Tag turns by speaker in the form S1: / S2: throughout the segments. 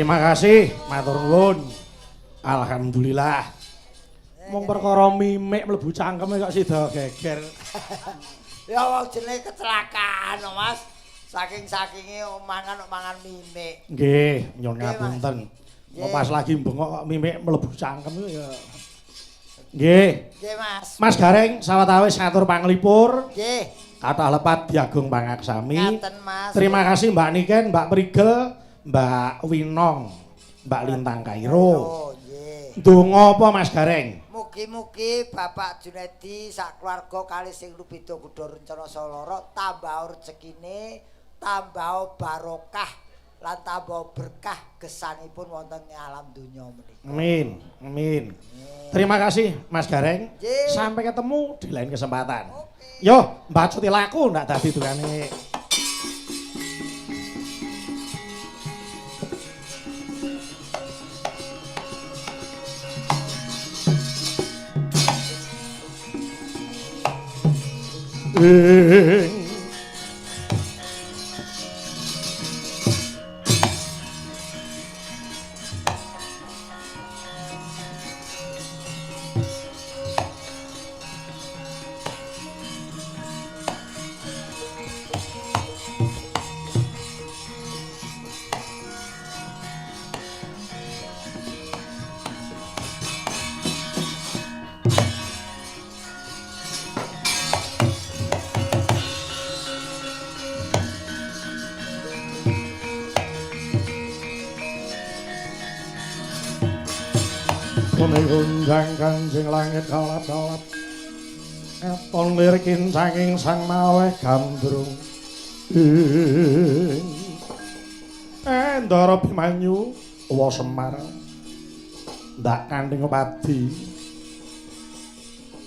S1: Terima kasih, matur nuwun. Alhamdulillah. Mung perkara mimik mlebu cangkeme kok sida geger.
S2: Ya wong jenenge kecelakaan, Mas. Saking-sakinge mangan mimik.
S1: Nggih, nyuwun ngapunten. Kok pas lagi bengok kok mimik mlebu cangkem ya. Nggih.
S2: Nggih, Mas.
S1: Mas Gareng sawetawis ngatur panglipur.
S2: Nggih.
S1: Kathah lepat diagung pangaksami.
S2: Ngaten, Mas.
S1: Terima kasih Mbak Niken, Mbak Prigel, Mbak Winong, Mbak Lintang Kairo.
S2: Oh, nggih.
S1: Donga apa Mas Gareng?
S2: Mugi-mugi Bapak Junedi sak keluarga kali sing rubeda kudu rencana salara tambah rezekine, tambah barokah lan tambah berkah gesanipun wonten ing alam donya menika.
S1: Amin, amin. Terima kasih Mas Gareng.
S2: Nggih.
S1: Sampai ketemu di lain kesempatan. Yo, Mbak Cuti laku ndak dadi tukane. Kuning gunjang kanjeng langit kalap-kalap Eton lirikin saking sang maweh gandrung Endara Bimanyu Uwa Semar Ndak Kantheng Padi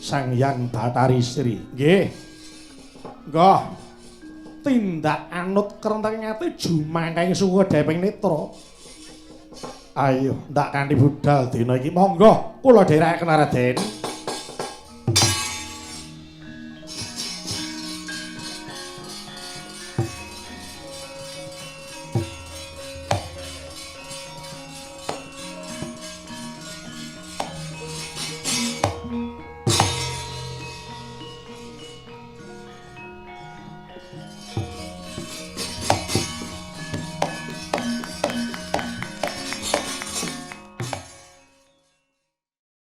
S1: Sang Hyang Bathari Sri nggih Nggih tindak anut kerenteng ati jumangkaing suku Deping Netra Ayo, ndak kanthi budal dina iki monggo kula dherekaken Raden.